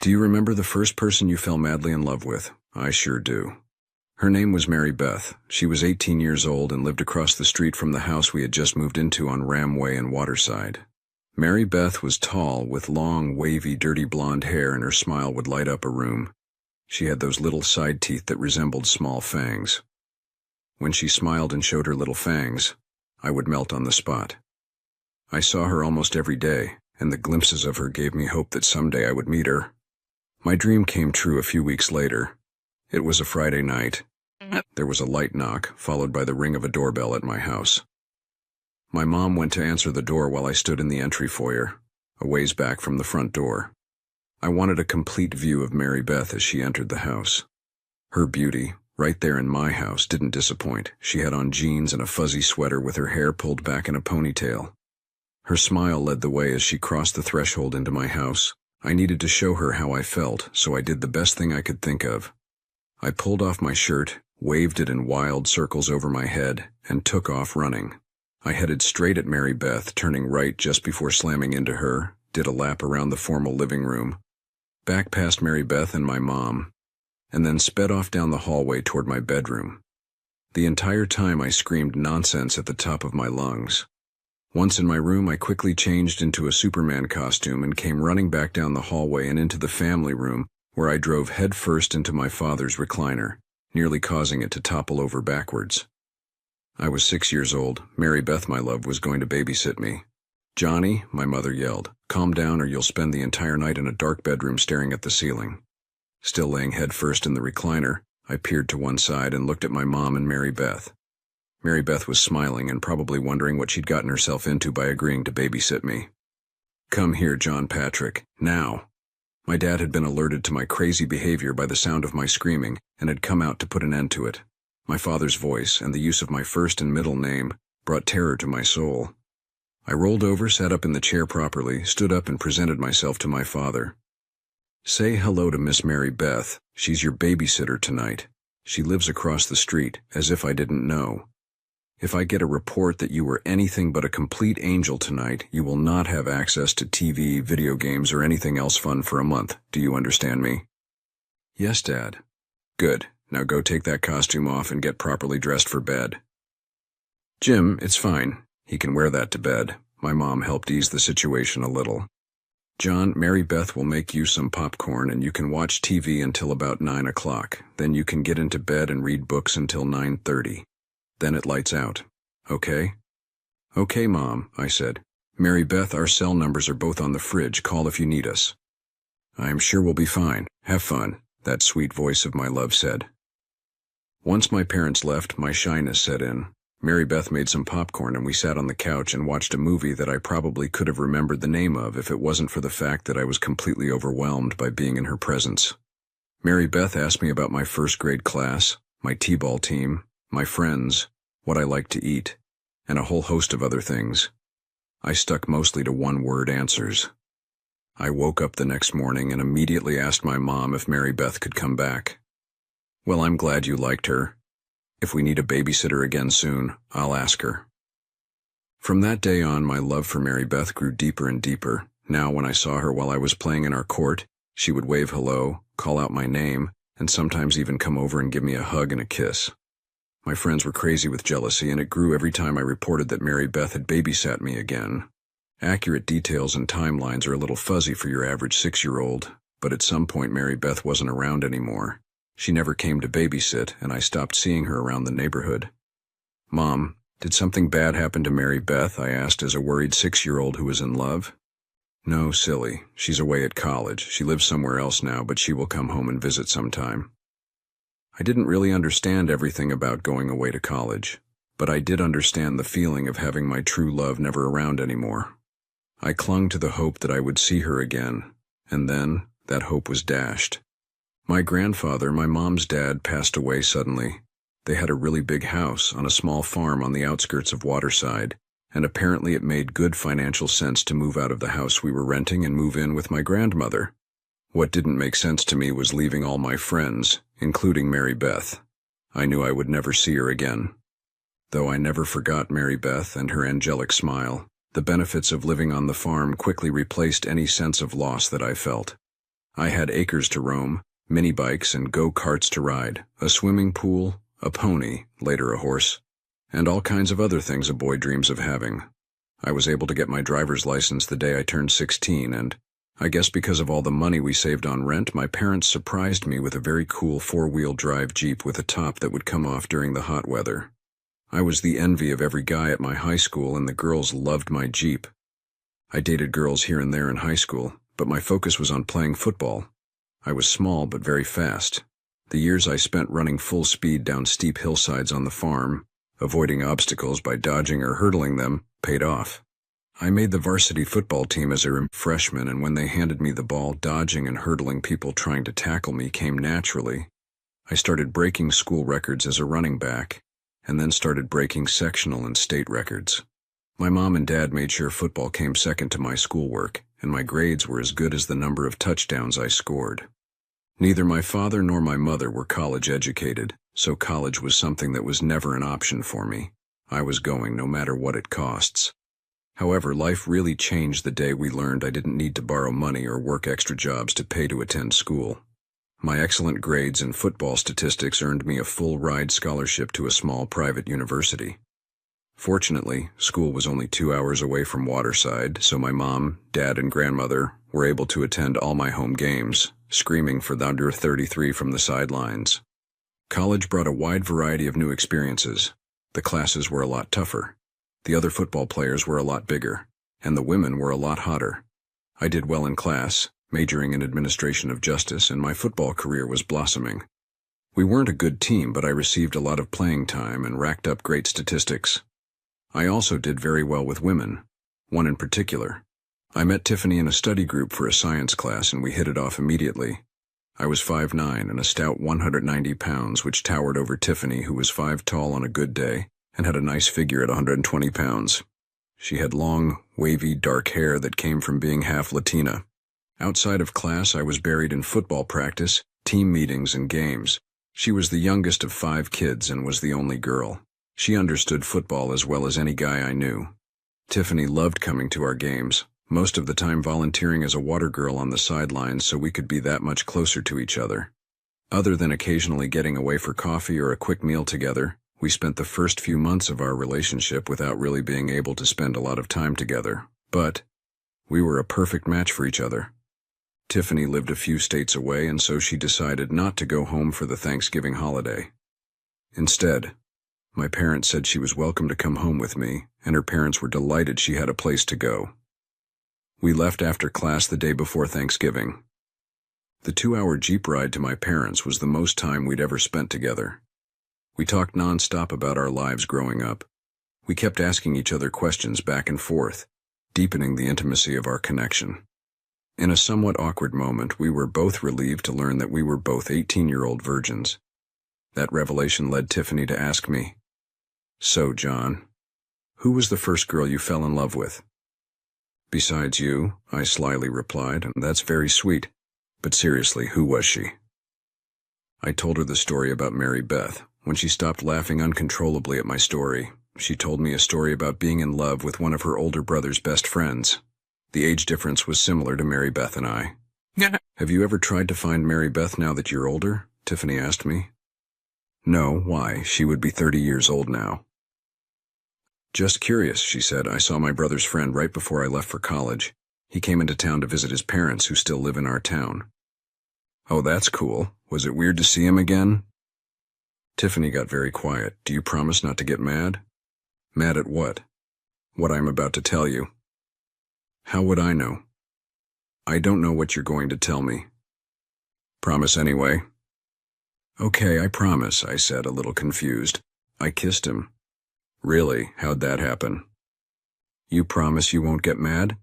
Do you remember the first person you fell madly in love with? I sure do. Her name was Mary Beth. She was 18 years old and lived across the street from the house we had just moved into on Ramway and Waterside. Mary Beth was tall, with long, wavy, dirty blonde hair, and her smile would light up a room. She had those little side teeth that resembled small fangs. When she smiled and showed her little fangs, I would melt on the spot. I saw her almost every day, and the glimpses of her gave me hope that someday I would meet her. My dream came true a few weeks later. It was a Friday night. There was a light knock, followed by the ring of a doorbell at my house. My mom went to answer the door while I stood in the entry foyer, a ways back from the front door. I wanted a complete view of Mary Beth as she entered the house. Her beauty, right there in my house, didn't disappoint. She had on jeans and a fuzzy sweater with her hair pulled back in a ponytail. Her smile led the way as she crossed the threshold into my house. I needed to show her how I felt, so I did the best thing I could think of. I pulled off my shirt, waved it in wild circles over my head, and took off running. I headed straight at Mary Beth, turning right just before slamming into her, did a lap around the formal living room, back past Mary Beth and my mom, and then sped off down the hallway toward my bedroom. The entire time I screamed nonsense at the top of my lungs. Once in my room, I quickly changed into a Superman costume and came running back down the hallway and into the family room, where I drove headfirst into my father's recliner, nearly causing it to topple over backwards. I was 6 years old. Mary Beth, my love, was going to babysit me. "Johnny," my mother yelled, "calm down or you'll spend the entire night in a dark bedroom staring at the ceiling." Still laying headfirst in the recliner, I peered to one side and looked at my mom and Mary Beth. Mary Beth was smiling and probably wondering what she'd gotten herself into by agreeing to babysit me. "Come here, John Patrick, now." My dad had been alerted to my crazy behavior by the sound of my screaming and had come out to put an end to it. My father's voice and the use of my first and middle name brought terror to my soul. I rolled over, sat up in the chair properly, stood up and presented myself to my father. "Say hello to Miss Mary Beth. She's your babysitter tonight. She lives across the street, as if I didn't know. If I get a report that you were anything but a complete angel tonight, you will not have access to TV, video games, or anything else fun for a month. Do you understand me?" "Yes, Dad." "Good. Now go take that costume off and get properly dressed for bed." "Jim, it's fine. He can wear that to bed." My mom helped ease the situation a little. "John, Mary Beth will make you some popcorn and you can watch TV until about 9 o'clock. Then you can get into bed and read books until 9:30. Then it lights out. Okay?" "Okay, Mom," I said. "Mary Beth, our cell numbers are both on the fridge. Call if you need us." "I'm sure we'll be fine. Have fun," that sweet voice of my love said. Once my parents left, my shyness set in. Mary Beth made some popcorn and we sat on the couch and watched a movie that I probably could have remembered the name of if it wasn't for the fact that I was completely overwhelmed by being in her presence. Mary Beth asked me about my first grade class, my t-ball team, my friends, what I liked to eat, and a whole host of other things. I stuck mostly to one-word answers. I woke up the next morning and immediately asked my mom if Mary Beth could come back. "Well, I'm glad you liked her. If we need a babysitter again soon, I'll ask her." From that day on, my love for Mary Beth grew deeper and deeper. Now, when I saw her while I was playing in our court, she would wave hello, call out my name, and sometimes even come over and give me a hug and a kiss. My friends were crazy with jealousy, and it grew every time I reported that Mary Beth had babysat me again. Accurate details and timelines are a little fuzzy for your average 6-year-old, but at some point Mary Beth wasn't around anymore. She never came to babysit, and I stopped seeing her around the neighborhood. "Mom, did something bad happen to Mary Beth?" I asked as a worried 6-year-old who was in love. "No, silly. She's away at college. She lives somewhere else now, but she will come home and visit sometime." I didn't really understand everything about going away to college, but I did understand the feeling of having my true love never around anymore. I clung to the hope that I would see her again, and then that hope was dashed. My grandfather, my mom's dad, passed away suddenly. They had a really big house on a small farm on the outskirts of Waterside, and apparently it made good financial sense to move out of the house we were renting and move in with my grandmother. What didn't make sense to me was leaving all my friends, including Mary Beth. I knew I would never see her again. Though I never forgot Mary Beth and her angelic smile, the benefits of living on the farm quickly replaced any sense of loss that I felt. I had acres to roam, mini bikes and go-karts to ride, a swimming pool, a pony, later a horse, and all kinds of other things a boy dreams of having. I was able to get my driver's license the day I turned 16, and I guess because of all the money we saved on rent, my parents surprised me with a very cool four-wheel drive Jeep with a top that would come off during the hot weather. I was the envy of every guy at my high school, and the girls loved my Jeep. I dated girls here and there in high school, but my focus was on playing football. I was small but very fast. The years I spent running full speed down steep hillsides on the farm, avoiding obstacles by dodging or hurdling them, paid off. I made the varsity football team as a freshman, and when they handed me the ball, dodging and hurdling people trying to tackle me came naturally. I started breaking school records as a running back, and then started breaking sectional and state records. My mom and dad made sure football came second to my schoolwork, and my grades were as good as the number of touchdowns I scored. Neither my father nor my mother were college educated, so college was something that was never an option for me. I was going no matter what it costs. However, life really changed the day we learned I didn't need to borrow money or work extra jobs to pay to attend school. My excellent grades and football statistics earned me a full-ride scholarship to a small private university. Fortunately, school was only 2 hours away from Waterside, so my mom, dad, and grandmother were able to attend all my home games, screaming for the under 33 from the sidelines. College brought a wide variety of new experiences. The classes were a lot tougher. The other football players were a lot bigger, and the women were a lot hotter. I did well in class, majoring in administration of justice, and my football career was blossoming. We weren't a good team, but I received a lot of playing time and racked up great statistics. I also did very well with women, one in particular. I met Tiffany in a study group for a science class, and we hit it off immediately. I was 5'9" and a stout 190 pounds, which towered over Tiffany, who was 5 tall on a good day, and had a nice figure at 120 pounds. She had long, wavy, dark hair that came from being half Latina. Outside of class, I was buried in football practice, team meetings, and games. She was the youngest of 5 kids and was the only girl. She understood football as well as any guy I knew. Tiffany loved coming to our games, most of the time volunteering as a water girl on the sidelines so we could be that much closer to each other. Other than occasionally getting away for coffee or a quick meal together, we spent the first few months of our relationship without really being able to spend a lot of time together, but we were a perfect match for each other. Tiffany lived a few states away, and so she decided not to go home for the Thanksgiving holiday. Instead, my parents said she was welcome to come home with me, and her parents were delighted she had a place to go. We left after class the day before Thanksgiving. The 2-hour Jeep ride to my parents was the most time we'd ever spent together. We talked nonstop about our lives growing up. We kept asking each other questions back and forth, deepening the intimacy of our connection. In a somewhat awkward moment, we were both relieved to learn that we were both 18-year-old virgins. That revelation led Tiffany to ask me, "So, John, who was the first girl you fell in love with?" "Besides you," I slyly replied, "and that's very sweet. But seriously, who was she?" I told her the story about Mary Beth. When she stopped laughing uncontrollably at my story, she told me a story about being in love with one of her older brother's best friends. The age difference was similar to Mary Beth and I. "Have you ever tried to find Mary Beth now that you're older?" Tiffany asked me. "No, why? She would be 30 years old now." "Just curious," she said. "I saw my brother's friend right before I left for college. He came into town to visit his parents, who still live in our town." "Oh, that's cool. Was it weird to see him again?" Tiffany got very quiet. "Do you promise not to get mad?" "Mad at what?" "What I'm about to tell you." "How would I know?" "I don't know what you're going to tell me." "Promise anyway." "Okay, I promise," I said, a little confused. I kissed him. "Really? How'd that happen?" "You promise you won't get mad?"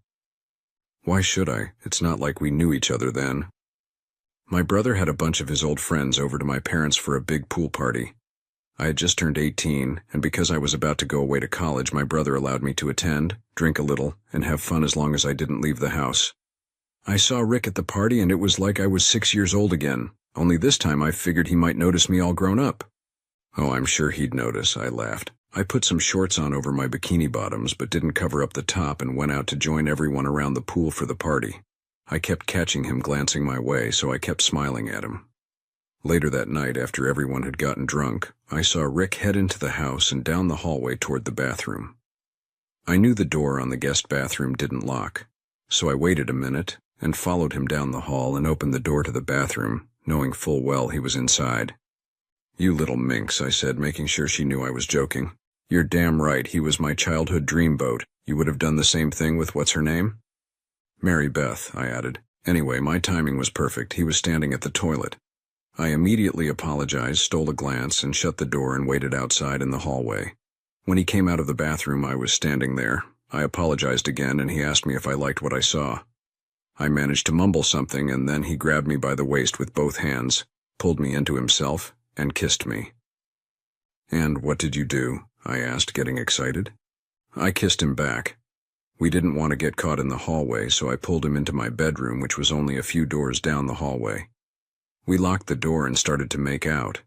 "Why should I? It's not like we knew each other then." My brother had a bunch of his old friends over to my parents for a big pool party. I had just turned 18, and because I was about to go away to college, my brother allowed me to attend, drink a little, and have fun as long as I didn't leave the house. I saw Rick at the party, and it was like I was 6 years old again, only this time I figured he might notice me all grown up. "Oh, I'm sure he'd notice," I laughed. I put some shorts on over my bikini bottoms, but didn't cover up the top, and went out to join everyone around the pool for the party. I kept catching him glancing my way, so I kept smiling at him. Later that night, after everyone had gotten drunk, I saw Rick head into the house and down the hallway toward the bathroom. I knew the door on the guest bathroom didn't lock, so I waited a minute and followed him down the hall and opened the door to the bathroom, knowing full well he was inside. "You little minx," I said, making sure she knew I was joking. "You're damn right, he was my childhood dreamboat. You would have done the same thing with what's her name?" "Mary Beth," I added. Anyway, my timing was perfect. He was standing at the toilet. I immediately apologized, stole a glance, and shut the door and waited outside in the hallway. When he came out of the bathroom, I was standing there. I apologized again, and he asked me if I liked what I saw. I managed to mumble something, and then he grabbed me by the waist with both hands, pulled me into himself, and kissed me. "And what did you do?" I asked, getting excited. I kissed him back. We didn't want to get caught in the hallway, so I pulled him into my bedroom, which was only a few doors down the hallway. We locked the door and started to make out.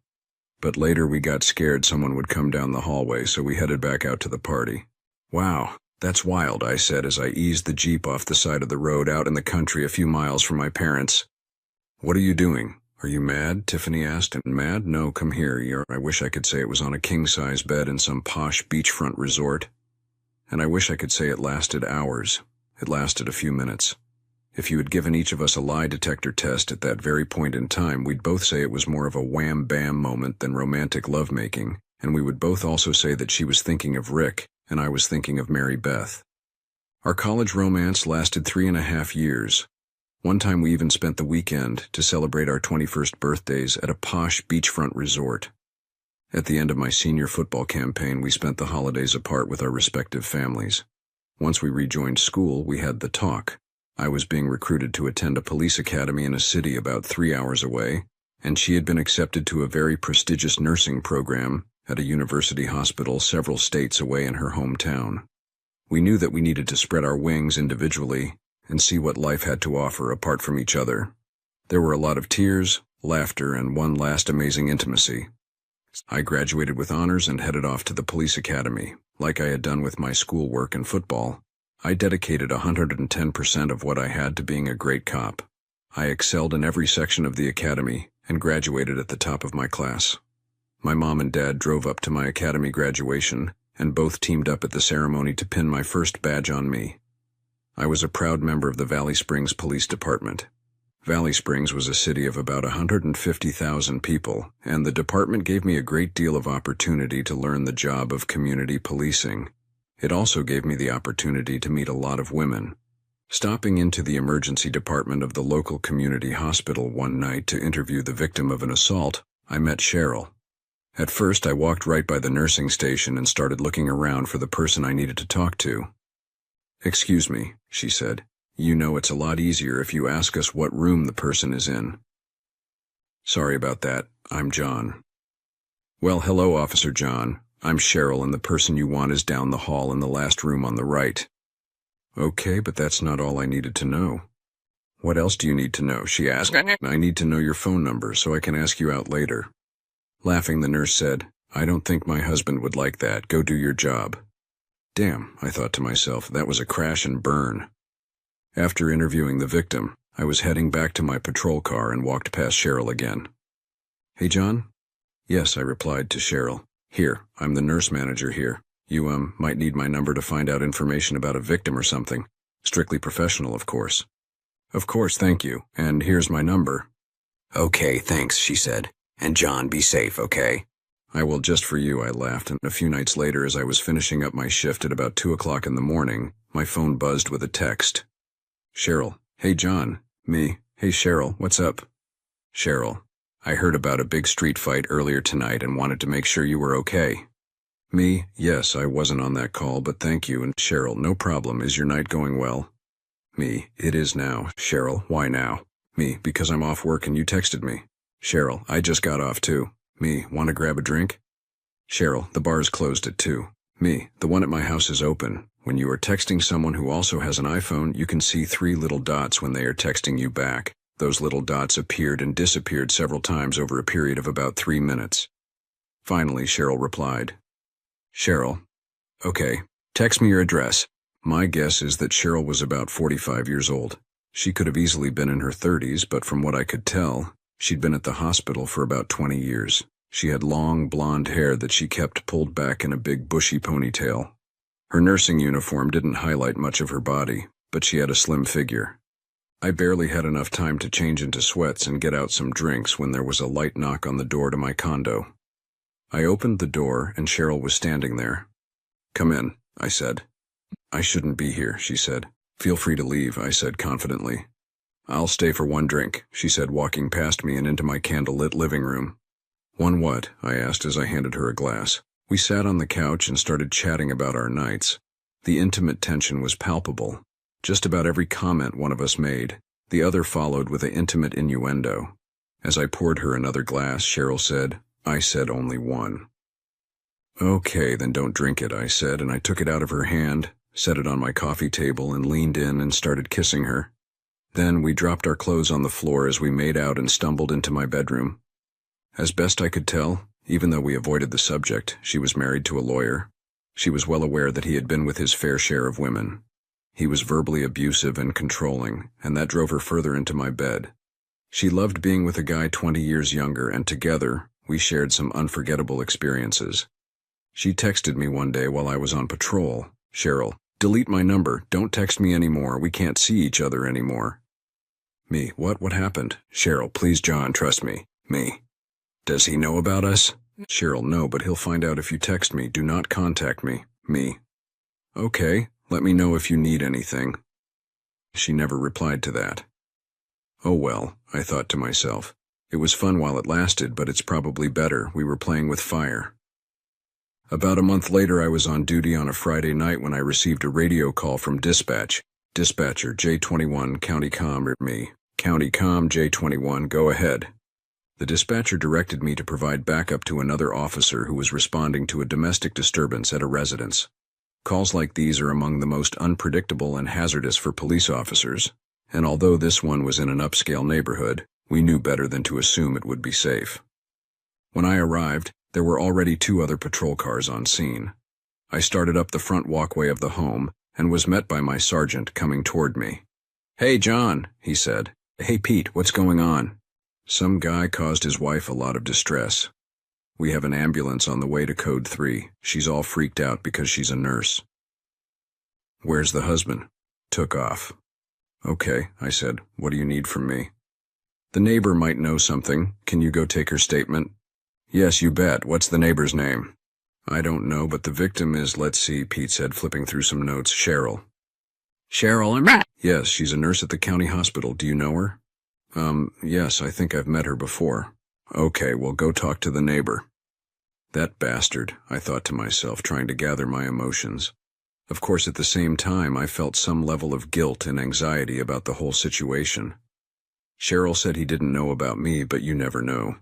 But later we got scared someone would come down the hallway, so we headed back out to the party. "Wow, that's wild," I said as I eased the Jeep off the side of the road out in the country a few miles from my parents. "What are you doing? Are you mad?" Tiffany asked. "And mad? No, come here. I wish I could say it was on a king-size bed in some posh beachfront resort. And I wish I could say it lasted hours. It lasted a few minutes. If you had given each of us a lie detector test at that very point in time, we'd both say it was more of a wham-bam moment than romantic lovemaking, and we would both also say that she was thinking of Rick, and I was thinking of Mary Beth. Our college romance lasted 3.5 years. One time we even spent the weekend to celebrate our 21st birthdays at a posh beachfront resort. At the end of my senior football campaign, we spent the holidays apart with our respective families. Once we rejoined school, we had the talk. I was being recruited to attend a police academy in a city about 3 hours away, and she had been accepted to a very prestigious nursing program at a university hospital several states away in her hometown. We knew that we needed to spread our wings individually and see what life had to offer apart from each other. There were a lot of tears, laughter, and one last amazing intimacy. I graduated with honors and headed off to the police academy. Like I had done with my schoolwork and football, I dedicated 110% of what I had to being a great cop. I excelled in every section of the academy and graduated at the top of my class. My mom and dad drove up to my academy graduation and both teamed up at the ceremony to pin my first badge on me. I was a proud member of the Valley Springs Police Department. Valley Springs was a city of about 150,000 people, and the department gave me a great deal of opportunity to learn the job of community policing. It also gave me the opportunity to meet a lot of women. Stopping into the emergency department of the local community hospital one night to interview the victim of an assault, I met Cheryl. At first, I walked right by the nursing station and started looking around for the person I needed to talk to. "Excuse me," she said. "You know it's a lot easier if you ask us what room the person is in." "Sorry about that. I'm John." "Well, hello, Officer John. I'm Cheryl, and the person you want is down the hall in the last room on the right." "Okay, but that's not all I needed to know." "What else do you need to know?" she asked. "I need to know your phone number so I can ask you out later." Laughing, the nurse said, "I don't think my husband would like that. Go do your job." Damn, I thought to myself, that was a crash and burn. After interviewing the victim, I was heading back to my patrol car and walked past Cheryl again. "Hey, John?" "Yes," I replied to Cheryl. "Here, I'm the nurse manager here. You, might need my number to find out information about a victim or something. Strictly professional, of course." "Of course, thank you. And here's my number." "Okay, thanks," she said. "And John, be safe, okay?" "I will, just for you," I laughed, and a few nights later, as I was finishing up my shift at about 2 o'clock in the morning, my phone buzzed with a text. "Cheryl, hey John." "Me, hey Cheryl, what's up?" "Cheryl, I heard about a big street fight earlier tonight and wanted to make sure you were okay." "Me, yes, I wasn't on that call, but thank you." And Cheryl, "No problem. Is your night going well?" "Me, it is now." "Cheryl, why now?" "Me, because I'm off work and you texted me." "Cheryl, I just got off too." "Me, want to grab a drink?" "Cheryl, the bar's closed at 2. "Me, the one at my house is open. When you are texting someone who also has an iPhone, you can see 3 little dots when they are texting you back. Those little dots appeared and disappeared several times over a period of about 3 minutes. Finally, Cheryl replied. "Cheryl, okay, text me your address." My guess is that Cheryl was about 45 years old. She could have easily been in her 30s, but from what I could tell, she'd been at the hospital for about 20 years. She had long, blonde hair that she kept pulled back in a big, bushy ponytail. Her nursing uniform didn't highlight much of her body, but she had a slim figure. I barely had enough time to change into sweats and get out some drinks when there was a light knock on the door to my condo. I opened the door, and Cheryl was standing there. "Come in," I said. "I shouldn't be here," she said. "Feel free to leave," I said confidently. "I'll stay for one drink," she said, walking past me and into my candlelit living room. "One what?" I asked as I handed her a glass. We sat on the couch and started chatting about our nights. The intimate tension was palpable. Just about every comment one of us made, the other followed with an intimate innuendo. As I poured her another glass, Cheryl said, "I said only one." "Okay, then don't drink it," I said, and I took it out of her hand, set it on my coffee table, and leaned in and started kissing her. Then we dropped our clothes on the floor as we made out and stumbled into my bedroom. As best I could tell, even though we avoided the subject, she was married to a lawyer. She was well aware that he had been with his fair share of women. He was verbally abusive and controlling, and that drove her further into my bed. She loved being with a guy 20 years younger, and together, we shared some unforgettable experiences. She texted me one day while I was on patrol. "Cheryl, delete my number. Don't text me anymore. We can't see each other anymore." Me, what happened? Cheryl, please John, trust me. Me. Does he know about us? Cheryl, no, but he'll find out if you text me. Do not contact me. Me. Okay, let me know if you need anything. She never replied to that. Oh well, I thought to myself. It was fun while it lasted, but it's probably better. We were playing with fire. About a month later, I was on duty on a Friday night when I received a radio call from dispatch. Dispatcher, J21, County Com, me. County Com, J21, go ahead. The dispatcher directed me to provide backup to another officer who was responding to a domestic disturbance at a residence. Calls like these are among the most unpredictable and hazardous for police officers, and although this one was in an upscale neighborhood, we knew better than to assume it would be safe. When I arrived, there were already 2 other patrol cars on scene. I started up the front walkway of the home and was met by my sergeant coming toward me. Hey, John, he said. Hey, Pete, what's going on? Some guy caused his wife a lot of distress. We have an ambulance on the way to Code 3. She's all freaked out because she's a nurse. Where's the husband? Took off. Okay, I said. What do you need from me? The neighbor might know something. Can you go take her statement? Yes, you bet. What's the neighbor's name? I don't know, but the victim is, let's see, Pete said, flipping through some notes, Cheryl. Cheryl and Yes, she's a nurse at the county hospital. Do you know her? Yes, I think I've met her before. Okay, well, go talk to the neighbor. That bastard, I thought to myself, trying to gather my emotions. Of course, at the same time, I felt some level of guilt and anxiety about the whole situation. Cheryl said he didn't know about me, but you never know.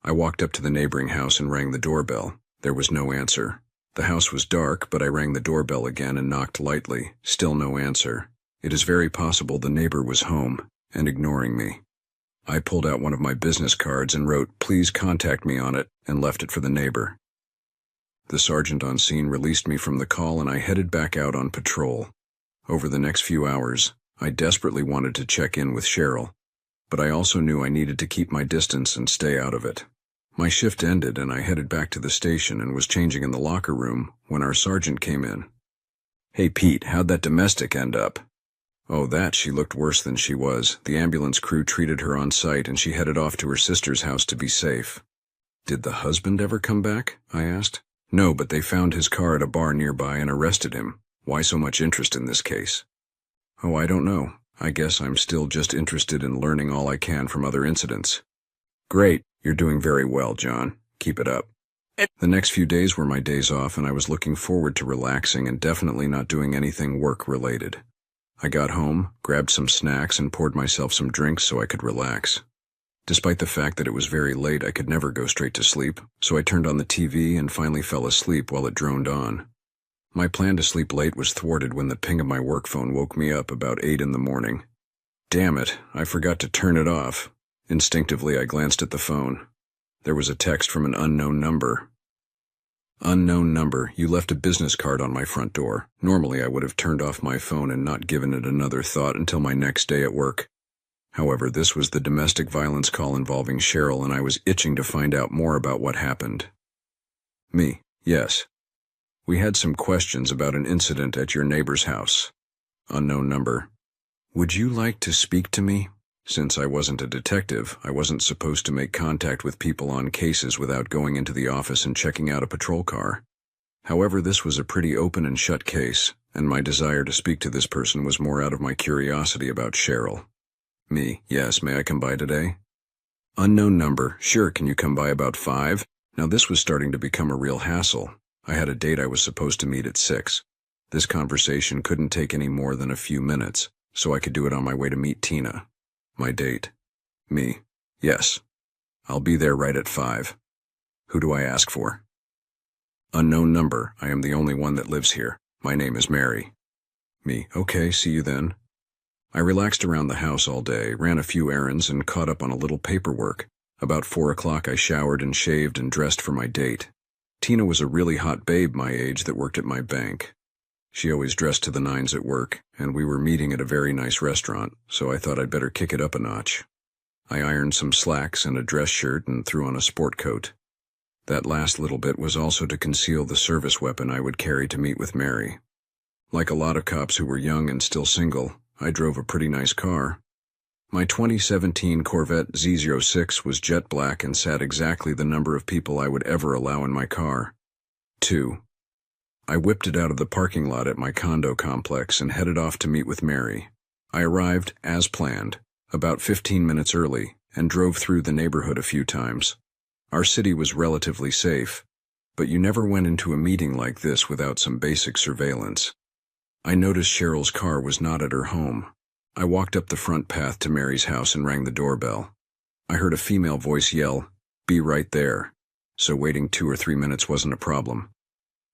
I walked up to the neighboring house and rang the doorbell. There was no answer. The house was dark, but I rang the doorbell again and knocked lightly. Still no answer. It is very possible the neighbor was home and ignoring me. I pulled out one of my business cards and wrote, "Please contact me" on it, and left it for the neighbor. The sergeant on scene released me from the call and I headed back out on patrol. Over the next few hours, I desperately wanted to check in with Cheryl, but I also knew I needed to keep my distance and stay out of it. My shift ended and I headed back to the station and was changing in the locker room when our sergeant came in. Hey Pete, how'd that domestic end up? Oh, she looked worse than she was. The ambulance crew treated her on site and she headed off to her sister's house to be safe. Did the husband ever come back? I asked. No, but they found his car at a bar nearby and arrested him. Why so much interest in this case? Oh, I don't know. I guess I'm still just interested in learning all I can from other incidents. Great. You're doing very well, John. Keep it up. The next few days were my days off and I was looking forward to relaxing and definitely not doing anything work-related. I got home, grabbed some snacks, and poured myself some drinks so I could relax. Despite the fact that it was very late, I could never go straight to sleep, so I turned on the TV and finally fell asleep while it droned on. My plan to sleep late was thwarted when the ping of my work phone woke me up about 8 in the morning. Damn it, I forgot to turn it off. Instinctively, I glanced at the phone. There was a text from an unknown number. Unknown number, you left a business card on my front door. Normally I would have turned off my phone and not given it another thought until my next day at work. However, this was the domestic violence call involving Cheryl, and I was itching to find out more about what happened. Me, yes. We had some questions about an incident at your neighbor's house. Unknown number. Would you like to speak to me? Since I wasn't a detective, I wasn't supposed to make contact with people on cases without going into the office and checking out a patrol car. However, this was a pretty open and shut case, and my desire to speak to this person was more out of my curiosity about Cheryl. Me, yes, may I come by today? Unknown number, sure, can you come by about 5? Now this was starting to become a real hassle. I had a date I was supposed to meet at 6. This conversation couldn't take any more than a few minutes, so I could do it on my way to meet Tina. My date. Me, yes. I'll be there right at 5. Who do I ask for? Unknown number, I am the only one that lives here. My name is Mary. Me, okay, see you then. I relaxed around the house all day, ran a few errands, and caught up on a little paperwork. About 4 o'clock I showered and shaved and dressed for my date. Tina was a really hot babe my age that worked at my bank. She always dressed to the nines at work, and we were meeting at a very nice restaurant, so I thought I'd better kick it up a notch. I ironed some slacks and a dress shirt and threw on a sport coat. That last little bit was also to conceal the service weapon I would carry to meet with Mary. Like a lot of cops who were young and still single, I drove a pretty nice car. My 2017 Corvette Z06 was jet black and sat exactly the number of people I would ever allow in my car. 2. I whipped it out of the parking lot at my condo complex and headed off to meet with Mary. I arrived, as planned, about 15 minutes early and drove through the neighborhood a few times. Our city was relatively safe, but you never went into a meeting like this without some basic surveillance. I noticed Cheryl's car was not at her home. I walked up the front path to Mary's house and rang the doorbell. I heard a female voice yell, "Be right there," so waiting 2 or 3 minutes wasn't a problem.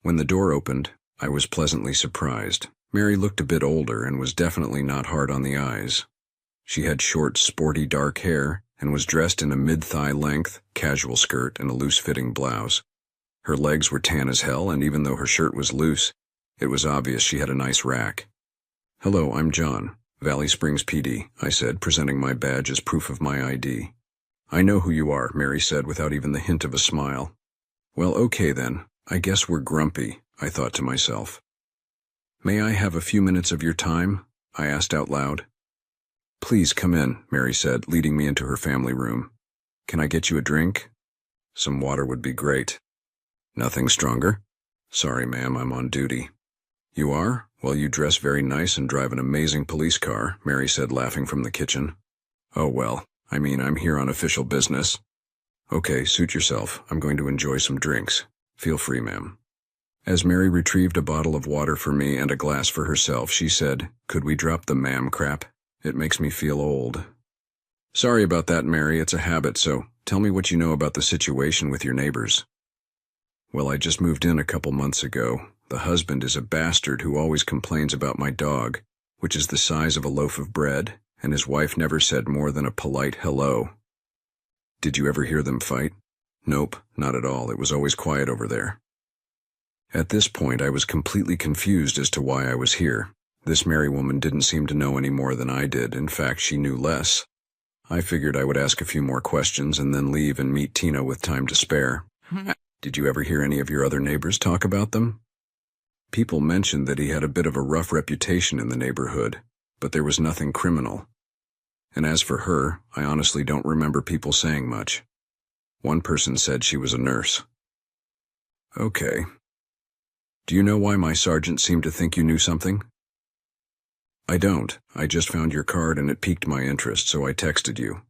When the door opened, I was pleasantly surprised. Mary looked a bit older and was definitely not hard on the eyes. She had short, sporty dark hair and was dressed in a mid-thigh length, casual skirt and a loose-fitting blouse. Her legs were tan as hell, and even though her shirt was loose, it was obvious she had a nice rack. "Hello, I'm John, Valley Springs PD," I said, presenting my badge as proof of my ID. "I know who you are," Mary said without even the hint of a smile. "Well, okay then. I guess we're grumpy," I thought to myself. "May I have a few minutes of your time?" I asked out loud. "Please come in," Mary said, leading me into her family room. "Can I get you a drink?" "Some water would be great." "Nothing stronger?" "Sorry, ma'am, I'm on duty." "You are? Well, you dress very nice and drive an amazing police car," Mary said, laughing from the kitchen. "Oh, well, I'm here on official business." "Okay, suit yourself. I'm going to enjoy some drinks. Feel free, ma'am." As Mary retrieved a bottle of water for me and a glass for herself, she said, "Could we drop the ma'am crap? It makes me feel old." "Sorry about that, Mary. It's a habit, so tell me what you know about the situation with your neighbors." "Well, I just moved in a couple months ago. The husband is a bastard who always complains about my dog, which is the size of a loaf of bread, and his wife never said more than a polite hello." "Did you ever hear them fight?" "Nope, not at all. It was always quiet over there." At this point, I was completely confused as to why I was here. This Mary woman didn't seem to know any more than I did. In fact, she knew less. I figured I would ask a few more questions and then leave and meet Tina with time to spare. "Did you ever hear any of your other neighbors talk about them?" "People mentioned that he had a bit of a rough reputation in the neighborhood, but there was nothing criminal. And as for her, I honestly don't remember people saying much. One person said she was a nurse." "Okay. Do you know why my sergeant seemed to think you knew something?" "I don't. I just found your card and it piqued my interest, so I texted you."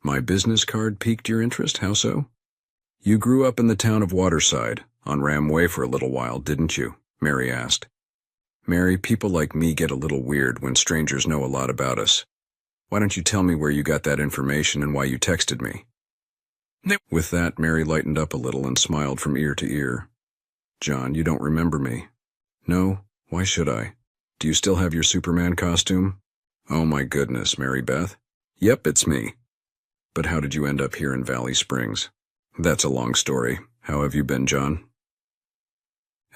"My business card piqued your interest? How so?" "You grew up in the town of Waterside, on Ram Way for a little while, didn't you?" Mary asked. "Mary, people like me get a little weird when strangers know a lot about us. Why don't you tell me where you got that information and why you texted me?" With that, Mary lightened up a little and smiled from ear to ear. "John, you don't remember me." "No, why should I? Do you still have your Superman costume?" "Oh my goodness, Mary Beth." "Yep, it's me." "But how did you end up here in Valley Springs?" "That's a long story. How have you been, John?"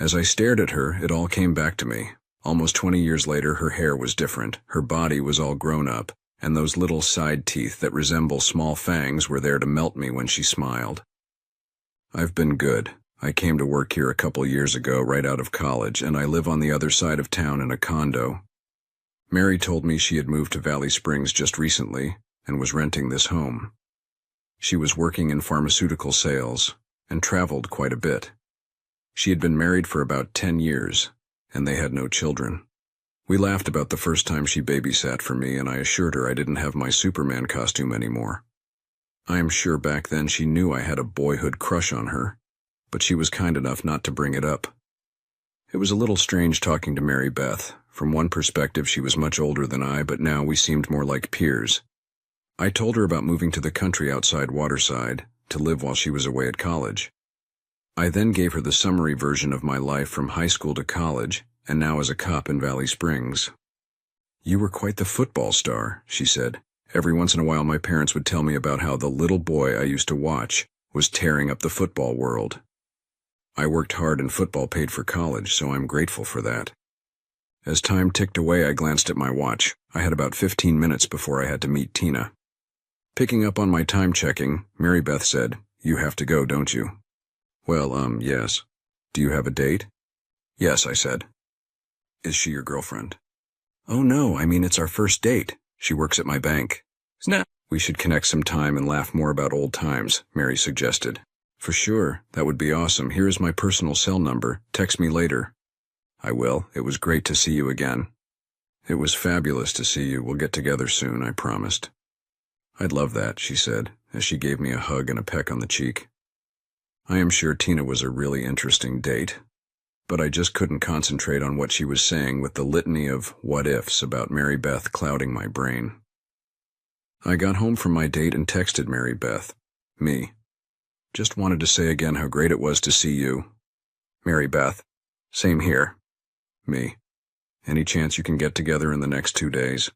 As I stared at her, it all came back to me. Almost 20 years later, her hair was different, her body was all grown up, and those little side teeth that resemble small fangs were there to melt me when she smiled. I've been good. I came to work here a couple years ago, right out of college, and I live on the other side of town in a condo. Mary told me she had moved to Valley Springs just recently and was renting this home. She was working in pharmaceutical sales and traveled quite a bit. She had been married for about 10 years, and they had no children. We laughed about the first time she babysat for me, and I assured her I didn't have my Superman costume anymore. I am sure back then she knew I had a boyhood crush on her, but she was kind enough not to bring it up. It was a little strange talking to Mary Beth. From one perspective, she was much older than I, but now we seemed more like peers. I told her about moving to the country outside Waterside to live while she was away at college. I then gave her the summary version of my life from high school to college, and now as a cop in Valley Springs. "You were quite the football star," she said. "Every once in a while my parents would tell me about how the little boy I used to watch was tearing up the football world. I worked hard and football paid for college, so I'm grateful for that." As time ticked away, I glanced at my watch. I had about 15 minutes before I had to meet Tina. Picking up on my time checking, Mary Beth said, "You have to go, don't you?" "Well, yes. Do you have a date?" "Yes," I said. "Is she your girlfriend?" "Oh no, I mean it's our first date. She works at my bank." "Snap. We should connect some time and laugh more about old times," Mary suggested. "For sure, that would be awesome. Here is my personal cell number. Text me later." "I will. It was great to see you again." "It was fabulous to see you. We'll get together soon," I promised. "I'd love that," she said, as she gave me a hug and a peck on the cheek. I am sure Tina was a really interesting date, but I just couldn't concentrate on what she was saying with the litany of what-ifs about Mary Beth clouding my brain. I got home from my date and texted Mary Beth. Me. "Just wanted to say again how great it was to see you." Mary Beth. "Same here." Me. "Any chance you can get together in the next 2 days?"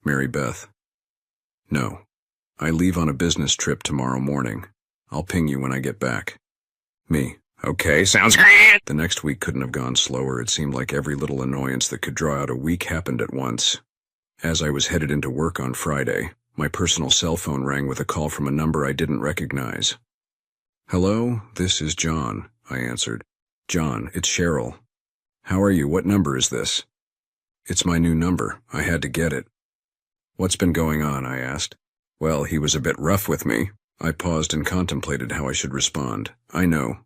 Mary Beth. "No. I leave on a business trip tomorrow morning. I'll ping you when I get back." Me. "Okay, sounds great." The next week couldn't have gone slower. It seemed like every little annoyance that could draw out a week happened at once. As I was headed into work on Friday, my personal cell phone rang with a call from a number I didn't recognize. "Hello, this is John," I answered. "John, it's Cheryl. How are you? What number is this?" "It's my new number. I had to get it." "What's been going on?" I asked. "Well, he was a bit rough with me." I paused and contemplated how I should respond. "I know."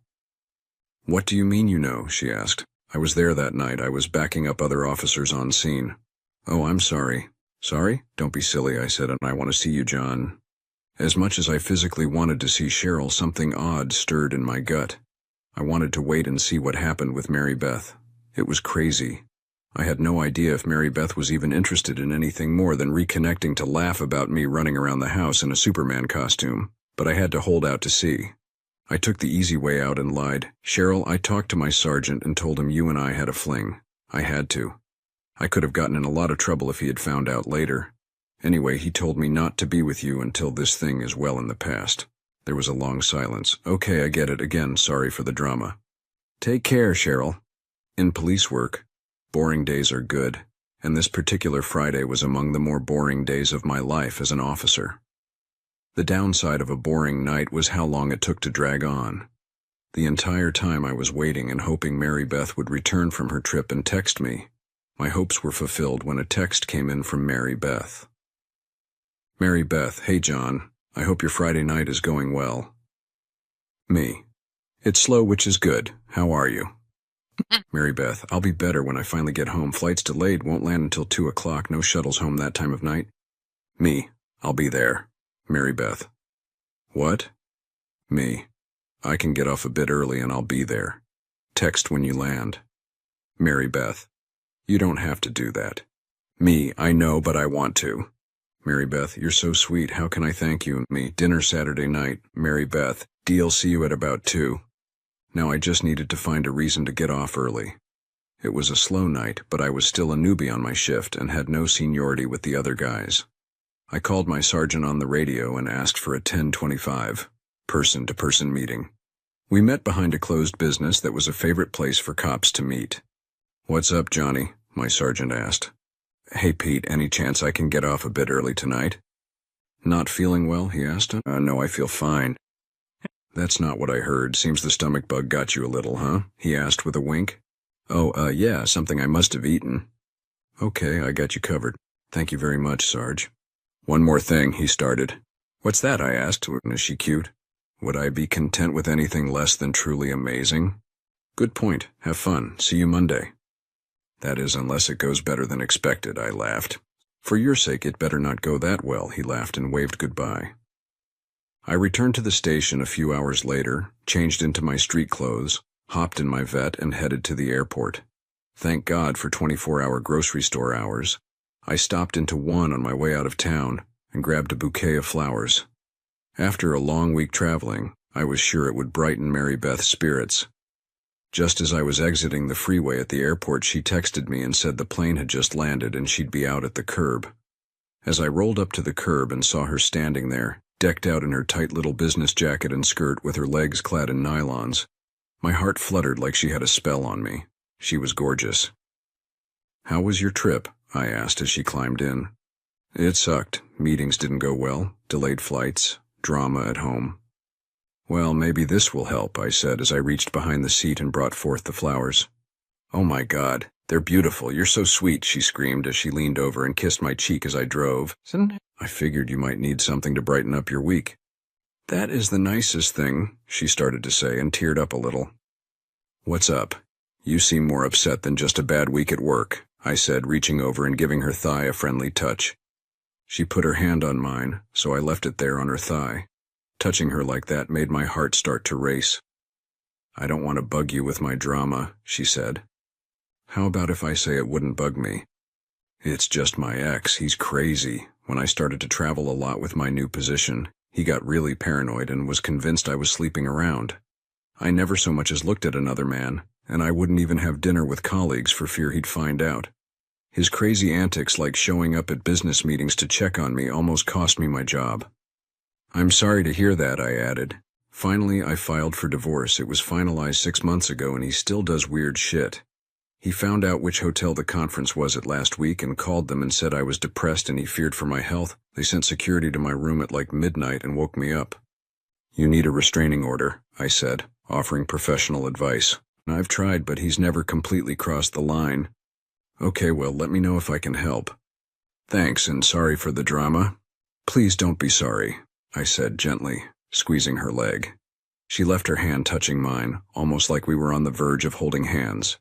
"What do you mean you know?" she asked. "I was there that night. I was backing up other officers on scene." "Oh, I'm sorry." "Sorry? Don't be silly," I said, "and I want to see you, John." As much as I physically wanted to see Cheryl, something odd stirred in my gut. I wanted to wait and see what happened with Mary Beth. It was crazy. I had no idea if Mary Beth was even interested in anything more than reconnecting to laugh about me running around the house in a Superman costume, but I had to hold out to see. I took the easy way out and lied. "Cheryl, I talked to my sergeant and told him you and I had a fling. I had to. I could have gotten in a lot of trouble if he had found out later. Anyway, he told me not to be with you until this thing is well in the past." There was a long silence. "Okay, I get it. Again, sorry for the drama." "Take care, Cheryl." In police work, boring days are good, and this particular Friday was among the more boring days of my life as an officer. The downside of a boring night was how long it took to drag on. The entire time I was waiting and hoping Mary Beth would return from her trip and text me. My hopes were fulfilled when a text came in from Mary Beth. "Mary Beth, hey John, I hope your Friday night is going well." Me. "It's slow, which is good. How are you?" Mary Beth, "I'll be better when I finally get home. Flight's delayed, won't land until 2 o'clock. No shuttles home that time of night." Me. "I'll be there." Mary Beth. "What?" Me. "I can get off a bit early and I'll be there. Text when you land." Mary Beth. "You don't have to do that." Me. "I know, but I want to." Mary Beth, "You're so sweet. How can I thank you?" Me. "Dinner Saturday night." Mary Beth. "Deal, see you at about 2. Now I just needed to find a reason to get off early. It was a slow night, but I was still a newbie on my shift and had no seniority with the other guys. I called my sergeant on the radio and asked for a 10:25 person-to-person meeting. We met behind a closed business that was a favorite place for cops to meet. "What's up, Johnny?" my sergeant asked. "Hey, Pete, any chance I can get off a bit early tonight?" "Not feeling well?" he asked. No, I feel fine." "That's not what I heard. Seems the stomach bug got you a little, huh?" he asked with a wink. "Oh, yeah, something I must have eaten." "Okay, I got you covered. Thank you very much, Sarge." "One more thing," he started. "What's that?" I asked. "Is she cute? Would I be content with anything less than truly amazing?" "Good point. Have fun. See you Monday." "That is, unless it goes better than expected," I laughed. "For your sake, it better not go that well," he laughed and waved goodbye. I returned to the station a few hours later, changed into my street clothes, hopped in my vet, and headed to the airport. Thank God for 24-hour grocery store hours. I stopped into one on my way out of town and grabbed a bouquet of flowers. After a long week traveling, I was sure it would brighten Mary Beth's spirits. Just as I was exiting the freeway at the airport, she texted me and said the plane had just landed and she'd be out at the curb. As I rolled up to the curb and saw her standing there, decked out in her tight little business jacket and skirt with her legs clad in nylons, my heart fluttered like she had a spell on me. She was gorgeous. "How was your trip?" I asked as she climbed in. "It sucked. Meetings didn't go well, delayed flights, drama at home." "Well, maybe this will help," I said as I reached behind the seat and brought forth the flowers. "Oh my God, they're beautiful. You're so sweet," she screamed as she leaned over and kissed my cheek as I drove. "I figured you might need something to brighten up your week." "That is the nicest thing," she started to say and teared up a little. "What's up? You seem more upset than just a bad week at work," I said, reaching over and giving her thigh a friendly touch. She put her hand on mine, so I left it there on her thigh. Touching her like that made my heart start to race. "I don't want to bug you with my drama," she said. "How about if I say it wouldn't bug me?" "It's just my ex. He's crazy. When I started to travel a lot with my new position, he got really paranoid and was convinced I was sleeping around. I never so much as looked at another man, and I wouldn't even have dinner with colleagues for fear he'd find out. His crazy antics, like showing up at business meetings to check on me, almost cost me my job." "I'm sorry to hear that," I added. "Finally, I filed for divorce. It was finalized 6 months ago, and he still does weird shit. He found out which hotel the conference was at last week and called them and said I was depressed and he feared for my health. They sent security to my room at like midnight and woke me up." "You need a restraining order," I said, offering professional advice. "I've tried, but he's never completely crossed the line." "Okay, well, let me know if I can help." "Thanks, and sorry for the drama." "Please don't be sorry," I said gently, squeezing her leg. She left her hand touching mine, almost like we were on the verge of holding hands.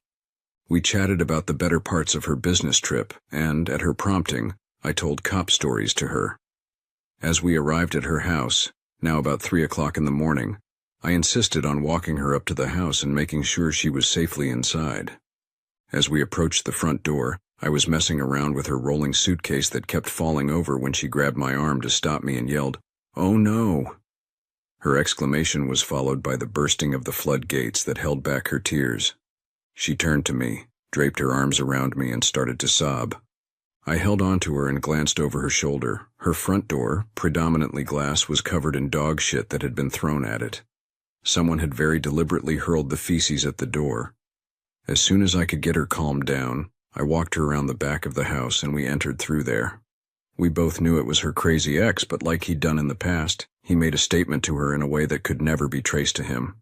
We chatted about the better parts of her business trip, and, at her prompting, I told cop stories to her. As we arrived at her house, now about 3 o'clock in the morning, I insisted on walking her up to the house and making sure she was safely inside. As we approached the front door, I was messing around with her rolling suitcase that kept falling over when she grabbed my arm to stop me and yelled, "Oh no!" Her exclamation was followed by the bursting of the floodgates that held back her tears. She turned to me, draped her arms around me, and started to sob. I held on to her and glanced over her shoulder. Her front door, predominantly glass, was covered in dog shit that had been thrown at it. Someone had very deliberately hurled the feces at the door. As soon as I could get her calmed down, I walked her around the back of the house and we entered through there. We both knew it was her crazy ex, but like he'd done in the past, he made a statement to her in a way that could never be traced to him.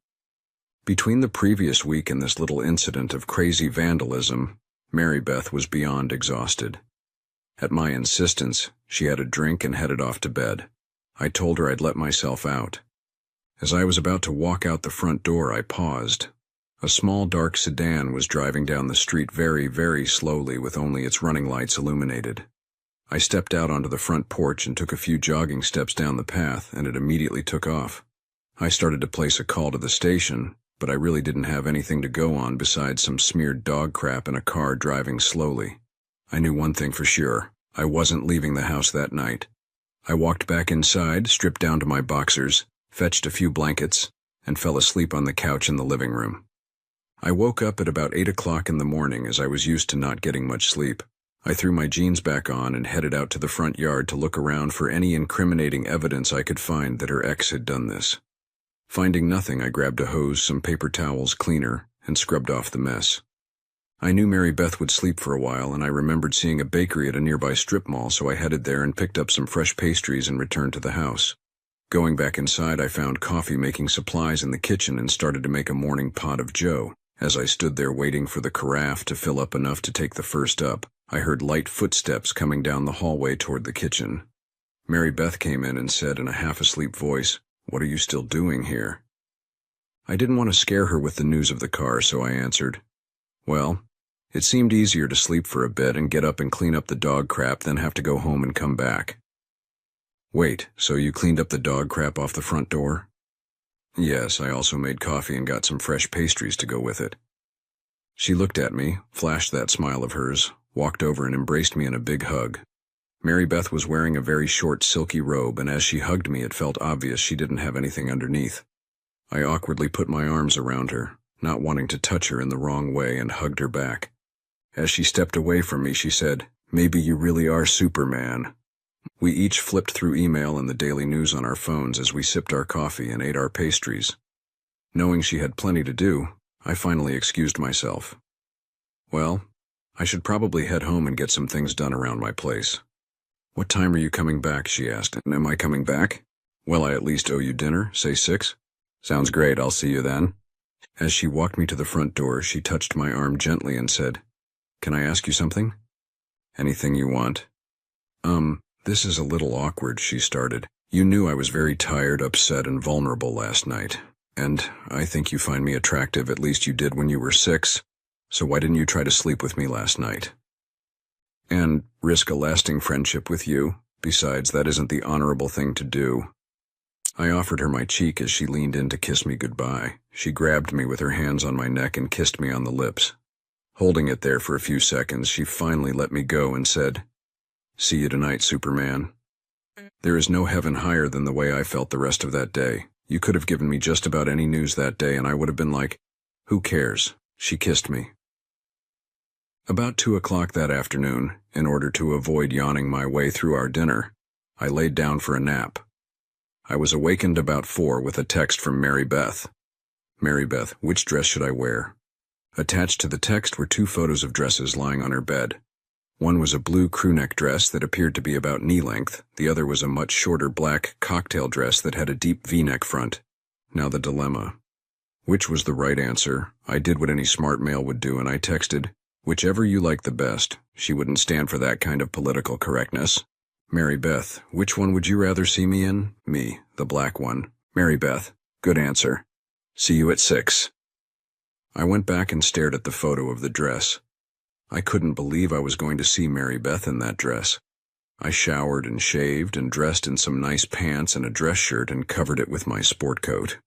Between the previous week and this little incident of crazy vandalism, Mary Beth was beyond exhausted. At my insistence, she had a drink and headed off to bed. I told her I'd let myself out. As I was about to walk out the front door, I paused. A small dark sedan was driving down the street very, very slowly with only its running lights illuminated. I stepped out onto the front porch and took a few jogging steps down the path, and it immediately took off. I started to place a call to the station, but I really didn't have anything to go on besides some smeared dog crap in a car driving slowly. I knew one thing for sure. I wasn't leaving the house that night. I walked back inside, stripped down to my boxers, fetched a few blankets, and fell asleep on the couch in the living room. I woke up at about 8 o'clock in the morning as I was used to not getting much sleep. I threw my jeans back on and headed out to the front yard to look around for any incriminating evidence I could find that her ex had done this. Finding nothing, I grabbed a hose, some paper towels, cleaner, and scrubbed off the mess. I knew Mary Beth would sleep for a while, and I remembered seeing a bakery at a nearby strip mall, so I headed there and picked up some fresh pastries and returned to the house. Going back inside, I found coffee-making supplies in the kitchen and started to make a morning pot of joe. As I stood there waiting for the carafe to fill up enough to take the first up, I heard light footsteps coming down the hallway toward the kitchen. Mary Beth came in and said in a half-asleep voice, "What are you still doing here?" I didn't want to scare her with the news of the car, so I answered, "Well, it seemed easier to sleep for a bit and get up and clean up the dog crap than have to go home and come back." "Wait, so you cleaned up the dog crap off the front door?" "Yes, I also made coffee and got some fresh pastries to go with it." She looked at me, flashed that smile of hers, walked over and embraced me in a big hug. Mary Beth was wearing a very short silky robe, and as she hugged me it felt obvious she didn't have anything underneath. I awkwardly put my arms around her, not wanting to touch her in the wrong way, and hugged her back. As she stepped away from me, she said, "Maybe you really are Superman." We each flipped through email and the daily news on our phones as we sipped our coffee and ate our pastries. Knowing she had plenty to do, I finally excused myself. "Well, I should probably head home and get some things done around my place." "What time are you coming back?" she asked. "And am I coming back?" "Well, I at least owe you dinner, say 6. "Sounds great, I'll see you then." As she walked me to the front door, she touched my arm gently and said, "Can I ask you something?" "Anything you want." This is a little awkward," she started. "You knew I was very tired, upset, and vulnerable last night. And I think you find me attractive, at least you did when you were 6. So why didn't you try to sleep with me last night? And risk a lasting friendship with you? Besides, that isn't the honorable thing to do." I offered her my cheek as she leaned in to kiss me goodbye. She grabbed me with her hands on my neck and kissed me on the lips. Holding it there for a few seconds, she finally let me go and said, "See you tonight, Superman." There is no heaven higher than the way I felt the rest of that day. You could have given me just about any news that day and I would have been like, "Who cares?" She kissed me. About 2 o'clock that afternoon, in order to avoid yawning my way through our dinner, I laid down for a nap. I was awakened about 4 with a text from Mary Beth. "Mary Beth, which dress should I wear?" Attached to the text were 2 photos of dresses lying on her bed. One was a blue crewneck dress that appeared to be about knee length. The other was a much shorter black cocktail dress that had a deep V-neck front. Now the dilemma. Which was the right answer? I did what any smart male would do, and I texted, "Whichever you like the best." She wouldn't stand for that kind of political correctness. "Mary Beth, which one would you rather see me in?" "Me, the black one." "Mary Beth, good answer. See you at 6. I went back and stared at the photo of the dress. I couldn't believe I was going to see Mary Beth in that dress. I showered and shaved and dressed in some nice pants and a dress shirt and covered it with my sport coat.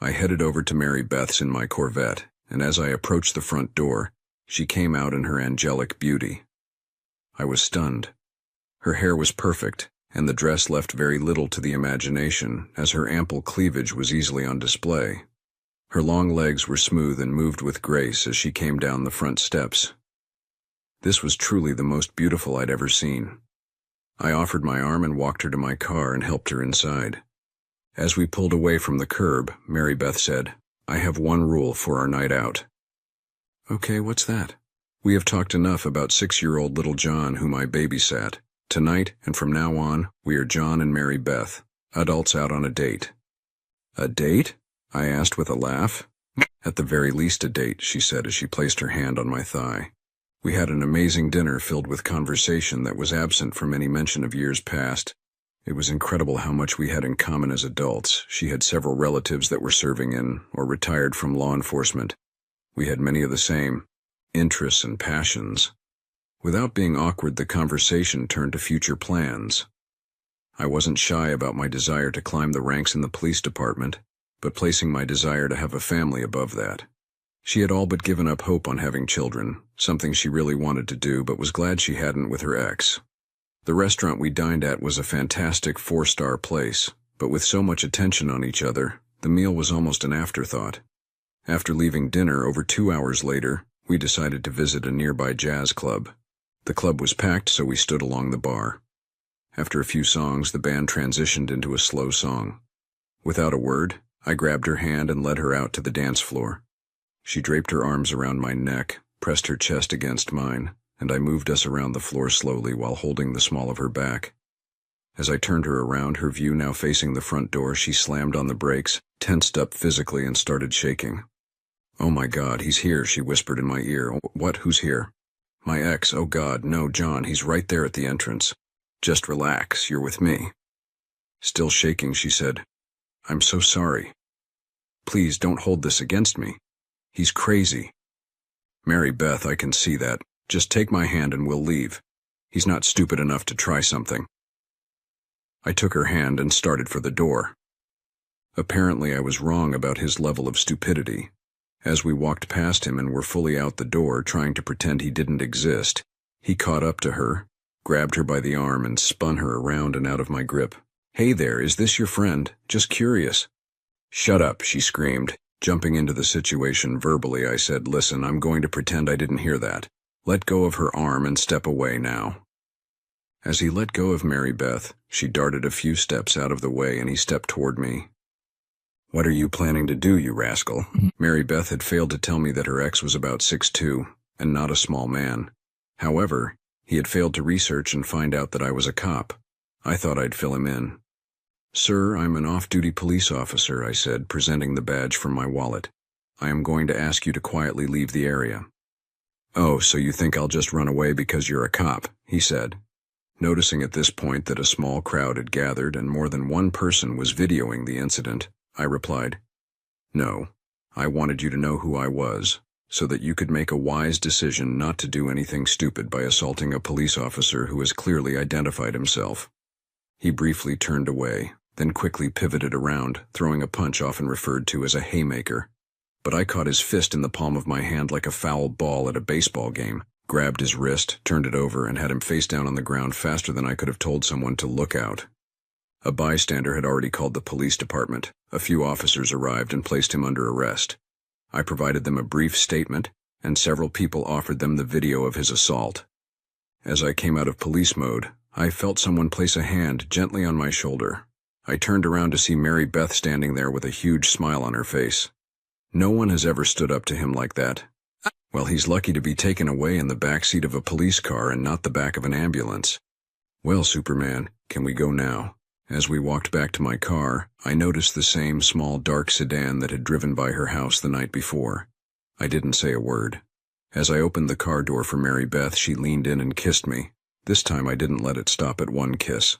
I headed over to Mary Beth's in my Corvette, and as I approached the front door, she came out in her angelic beauty. I was stunned. Her hair was perfect, and the dress left very little to the imagination, as her ample cleavage was easily on display. Her long legs were smooth and moved with grace as she came down the front steps. This was truly the most beautiful I'd ever seen. I offered my arm and walked her to my car and helped her inside. As we pulled away from the curb, Mary Beth said, "I have one rule for our night out." "Okay, what's that?" "We have talked enough about 6-year-old little John, whom I babysat. Tonight, and from now on, we are John and Mary Beth, adults out on a date." "A date?" I asked with a laugh. "At the very least a date," she said as she placed her hand on my thigh. We had an amazing dinner filled with conversation that was absent from any mention of years past. It was incredible how much we had in common as adults. She had several relatives that were serving in or retired from law enforcement. We had many of the same interests and passions. Without being awkward, the conversation turned to future plans. I wasn't shy about my desire to climb the ranks in the police department, but placing my desire to have a family above that. She had all but given up hope on having children, something she really wanted to do but was glad she hadn't with her ex. The restaurant we dined at was a fantastic 4-star place, but with so much attention on each other, the meal was almost an afterthought. After leaving dinner over 2 hours later, we decided to visit a nearby jazz club. The club was packed, so we stood along the bar. After a few songs, the band transitioned into a slow song. Without a word, I grabbed her hand and led her out to the dance floor. She draped her arms around my neck, pressed her chest against mine, and I moved us around the floor slowly while holding the small of her back. As I turned her around, her view now facing the front door, she slammed on the brakes, tensed up physically, and started shaking. "Oh my God, he's here," she whispered in my ear. "What? Who's here?" "My ex. Oh God, no, John, he's right there at the entrance. Just relax, you're with me." Still shaking, she said, "I'm so sorry. Please don't hold this against me. He's crazy." "Mary Beth, I can see that. Just take my hand and we'll leave. He's not stupid enough to try something." I took her hand and started for the door. Apparently I was wrong about his level of stupidity. As we walked past him and were fully out the door, trying to pretend he didn't exist, he caught up to her, grabbed her by the arm, and spun her around and out of my grip. "Hey there, is this your friend? Just curious." "Shut up," she screamed. Jumping into the situation verbally, I said, "Listen, I'm going to pretend I didn't hear that. Let go of her arm and step away now." As he let go of Mary Beth, she darted a few steps out of the way and he stepped toward me. "What are you planning to do, you rascal?" Mary Beth had failed to tell me that her ex was about 6'2", and not a small man. However, he had failed to research and find out that I was a cop. I thought I'd fill him in. "Sir, I'm an off-duty police officer," I said, presenting the badge from my wallet. "I am going to ask you to quietly leave the area." "Oh, so you think I'll just run away because you're a cop," he said. Noticing at this point that a small crowd had gathered and more than one person was videoing the incident, I replied, "No, I wanted you to know who I was, so that you could make a wise decision not to do anything stupid by assaulting a police officer who has clearly identified himself." He briefly turned away, then quickly pivoted around, throwing a punch often referred to as a haymaker. But I caught his fist in the palm of my hand like a foul ball at a baseball game, grabbed his wrist, turned it over, and had him face down on the ground faster than I could have told someone to look out. A bystander had already called the police department. A few officers arrived and placed him under arrest. I provided them a brief statement, and several people offered them the video of his assault. As I came out of police mode, I felt someone place a hand gently on my shoulder. I turned around to see Mary Beth standing there with a huge smile on her face. No one has ever stood up to him like that. Well, he's lucky to be taken away in the back seat of a police car and not the back of an ambulance. "Well, Superman, can we go now?" As we walked back to my car, I noticed the same small dark sedan that had driven by her house the night before. I didn't say a word. As I opened the car door for Mary Beth, she leaned in and kissed me. This time I didn't let it stop at one kiss.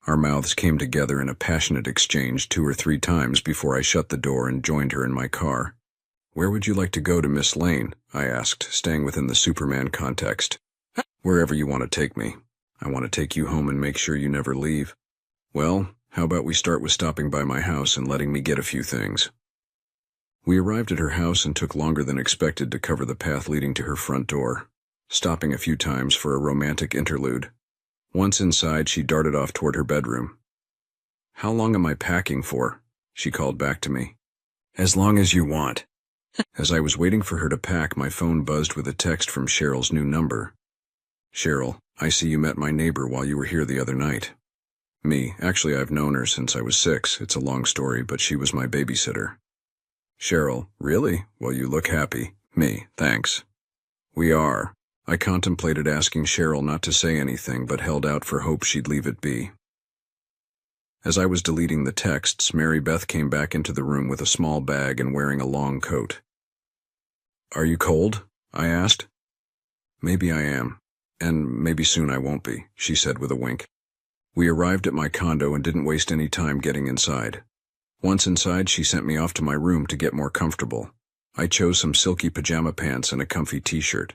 Our mouths came together in a passionate exchange 2 or 3 times before I shut the door and joined her in my car. "Where would you like to go to Miss Lane?" I asked, staying within the Superman context. "Wherever you want to take me. I want to take you home and make sure you never leave." "Well, how about we start with stopping by my house and letting me get a few things?" We arrived at her house and took longer than expected to cover the path leading to her front door, stopping a few times for a romantic interlude. Once inside, she darted off toward her bedroom. "How long am I packing for?" she called back to me. "As long as you want." As I was waiting for her to pack, my phone buzzed with a text from Cheryl's new number. "Cheryl, I see you met my neighbor while you were here the other night." Me, actually I've known her since I was 6. It's a long story, but she was my babysitter. Cheryl, really? Well, you look happy. Me, thanks. We are. I contemplated asking Cheryl not to say anything, but held out for hope she'd leave it be. As I was deleting the texts, Mary Beth came back into the room with a small bag and wearing a long coat. "Are you cold?" I asked. "Maybe I am, and maybe soon I won't be," she said with a wink. We arrived at my condo and didn't waste any time getting inside. Once inside, she sent me off to my room to get more comfortable. I chose some silky pajama pants and a comfy t-shirt.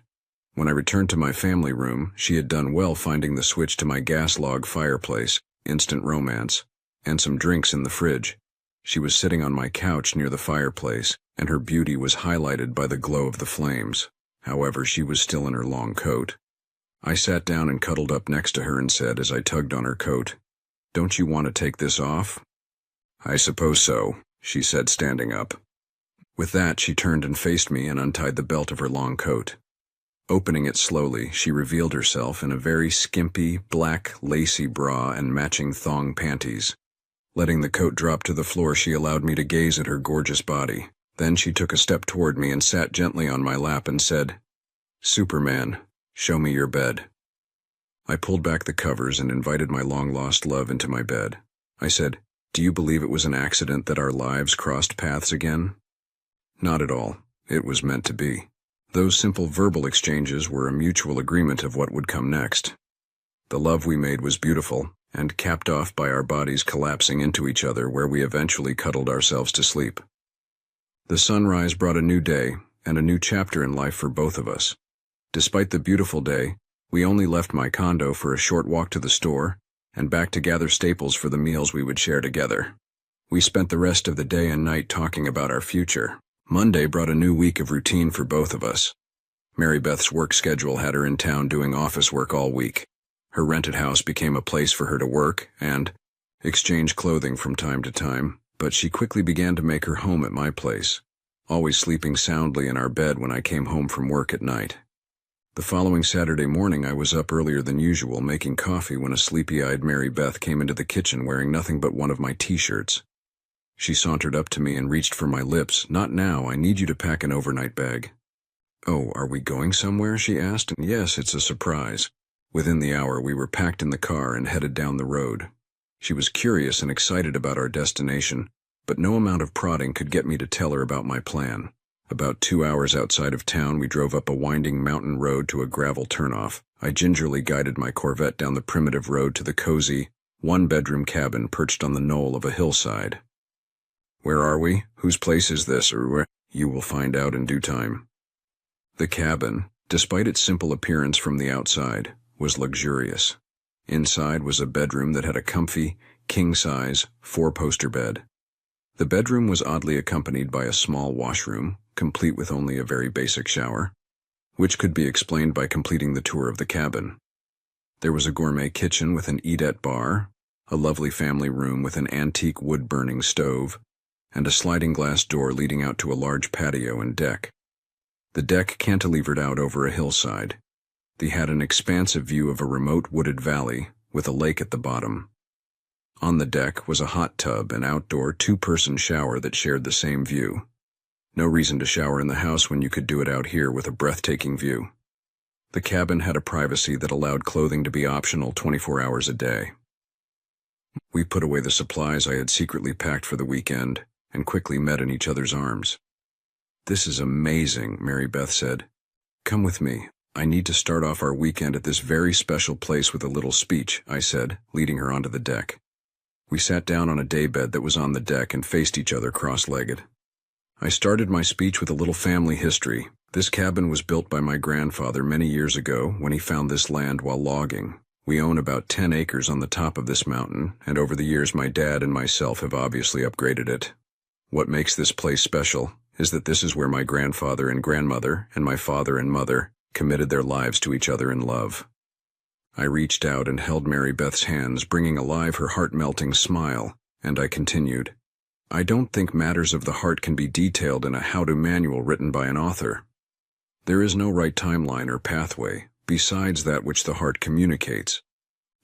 When I returned to my family room, she had done well finding the switch to my gas log fireplace, instant romance, and some drinks in the fridge. She was sitting on my couch near the fireplace, and her beauty was highlighted by the glow of the flames. However, she was still in her long coat. I sat down and cuddled up next to her and said as I tugged on her coat, "Don't you want to take this off?" "I suppose so," she said, standing up. With that, she turned and faced me and untied the belt of her long coat. Opening it slowly, she revealed herself in a very skimpy, black, lacy bra and matching thong panties. Letting the coat drop to the floor, she allowed me to gaze at her gorgeous body. Then she took a step toward me and sat gently on my lap and said, "Superman, show me your bed." I pulled back the covers and invited my long-lost love into my bed. I said, "Do you believe it was an accident that our lives crossed paths again?" Not at all. It was meant to be. Those simple verbal exchanges were a mutual agreement of what would come next. The love we made was beautiful, and capped off by our bodies collapsing into each other, where we eventually cuddled ourselves to sleep. The sunrise brought a new day and a new chapter in life for both of us. Despite the beautiful day, we only left my condo for a short walk to the store and back to gather staples for the meals we would share together. We spent the rest of the day and night talking about our future. Monday brought a new week of routine for both of us. Mary Beth's work schedule had her in town doing office work all week. Her rented house became a place for her to work and exchange clothing from time to time, but she quickly began to make her home at my place, always sleeping soundly in our bed when I came home from work at night. The following Saturday morning, I was up earlier than usual making coffee when a sleepy-eyed Mary Beth came into the kitchen wearing nothing but one of my t-shirts. She sauntered up to me and reached for my lips. "Not now, I need you to pack an overnight bag." "Oh, are we going somewhere?" she asked. "And yes, it's a surprise." Within the hour, we were packed in the car and headed down the road. She was curious and excited about our destination, but no amount of prodding could get me to tell her about my plan. About 2 hours outside of town, we drove up a winding mountain road to a gravel turnoff. I gingerly guided my Corvette down the primitive road to the cozy, one-bedroom cabin perched on the knoll of a hillside. "Where are we? Whose place is this, or where?" "You will find out in due time." The cabin, despite its simple appearance from the outside, was luxurious. Inside was a bedroom that had a comfy, king-size, 4-poster bed. The bedroom was oddly accompanied by a small washroom, complete with only a very basic shower, which could be explained by completing the tour of the cabin. There was a gourmet kitchen with an eat-at bar, a lovely family room with an antique wood-burning stove, and a sliding glass door leading out to a large patio and deck. The deck cantilevered out over a hillside. They had an expansive view of a remote wooded valley with a lake at the bottom. On the deck was a hot tub and outdoor 2-person shower that shared the same view. No reason to shower in the house when you could do it out here with a breathtaking view. The cabin had a privacy that allowed clothing to be optional 24 hours a day. We put away the supplies I had secretly packed for the weekend and quickly met in each other's arms. "This is amazing," Mary Beth said. "Come with me. I need to start off our weekend at this very special place with a little speech," I said, leading her onto the deck. We sat down on a daybed that was on the deck and faced each other cross-legged. I started my speech with a little family history. This cabin was built by my grandfather many years ago when he found this land while logging. We own about 10 acres on the top of this mountain, and over the years my dad and myself have obviously upgraded it. What makes this place special is that this is where my grandfather and grandmother and my father and mother committed their lives to each other in love. I reached out and held Mary Beth's hands, bringing alive her heart-melting smile, and I continued, "I don't think matters of the heart can be detailed in a how-to manual written by an author. There is no right timeline or pathway besides that which the heart communicates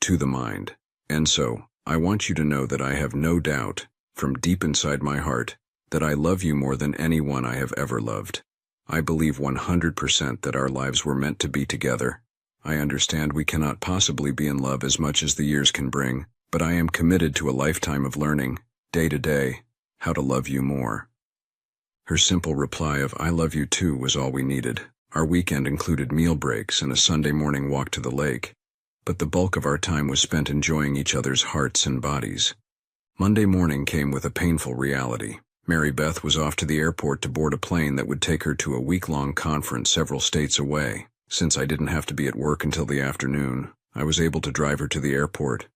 to the mind. And so, I want you to know that I have no doubt, from deep inside my heart, that I love you more than anyone I have ever loved. I believe 100% that our lives were meant to be together. I understand we cannot possibly be in love as much as the years can bring, but I am committed to a lifetime of learning, day to day, how to love you more." Her simple reply of "I love you too" was all we needed. Our weekend included meal breaks and a Sunday morning walk to the lake, but the bulk of our time was spent enjoying each other's hearts and bodies. Monday morning came with a painful reality. Mary Beth was off to the airport to board a plane that would take her to a week-long conference several states away. Since I didn't have to be at work until the afternoon, I was able to drive her to the airport.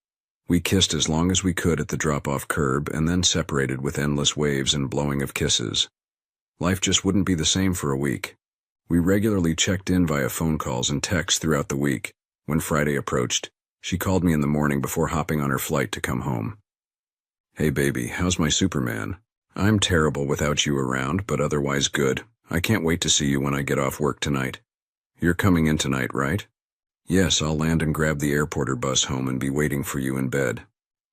We kissed as long as we could at the drop-off curb and then separated with endless waves and blowing of kisses. Life just wouldn't be the same for a week. We regularly checked in via phone calls and texts throughout the week. When Friday approached, she called me in the morning before hopping on her flight to come home. "Hey baby, how's my Superman? I'm terrible without you around, but otherwise good. I can't wait to see you when I get off work tonight. You're coming in tonight, right?" "Yes, I'll land and grab the airport or bus home and be waiting for you in bed."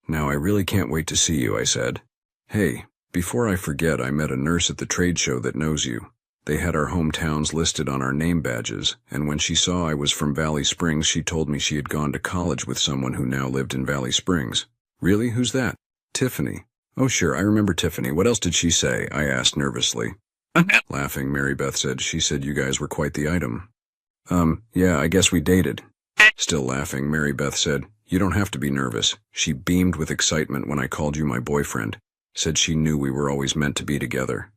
Now I really can't wait to see you, I said. Hey, before I forget, I met a nurse at the trade show that knows you. They had our hometowns listed on our name badges, and when she saw I was from Valley Springs, she told me she had gone to college with someone who now lived in Valley Springs. Really? Who's that? Tiffany. Oh sure, I remember Tiffany. What else did she say? I asked nervously. Laughing, Mary Beth said, she said you guys were quite the item. Yeah, I guess we dated. Still laughing, Mary Beth said, you don't have to be nervous. She beamed with excitement when I called you my boyfriend. Said she knew we were always meant to be together.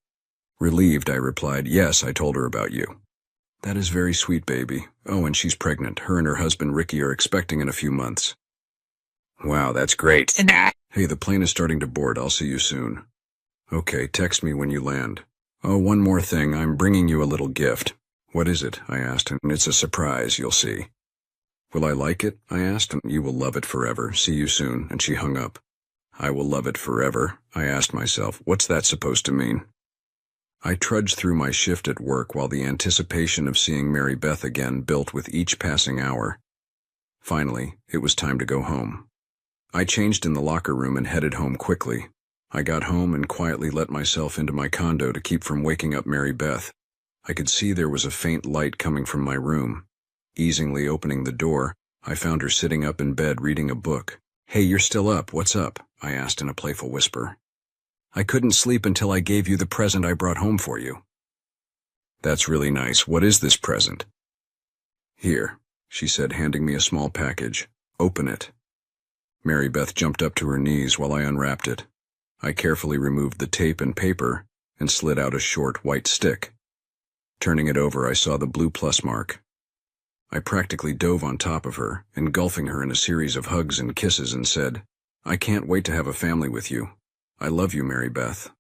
Relieved, I replied, yes, I told her about you. That is very sweet, baby. Oh, and she's pregnant. Her and her husband Ricky are expecting in a few months. Wow, that's great. Hey, the plane is starting to board. I'll see you soon. Okay, text me when you land. Oh, one more thing. I'm bringing you a little gift. What is it? I asked, and it's a surprise, you'll see. Will I like it? I asked, and you will love it forever. See you soon, and she hung up. I will love it forever, I asked myself. What's that supposed to mean? I trudged through my shift at work while the anticipation of seeing Mary Beth again built with each passing hour. Finally, it was time to go home. I changed in the locker room and headed home quickly. I got home and quietly let myself into my condo to keep from waking up Mary Beth. I could see there was a faint light coming from my room. Easily opening the door, I found her sitting up in bed reading a book. Hey, you're still up. What's up? I asked in a playful whisper. I couldn't sleep until I gave you the present I brought home for you. That's really nice. What is this present? Here, she said, handing me a small package. Open it. Mary Beth jumped up to her knees while I unwrapped it. I carefully removed the tape and paper and slid out a short white stick. Turning it over, I saw the blue plus mark. I practically dove on top of her, engulfing her in a series of hugs and kisses, and said, I can't wait to have a family with you. I love you, Mary Beth.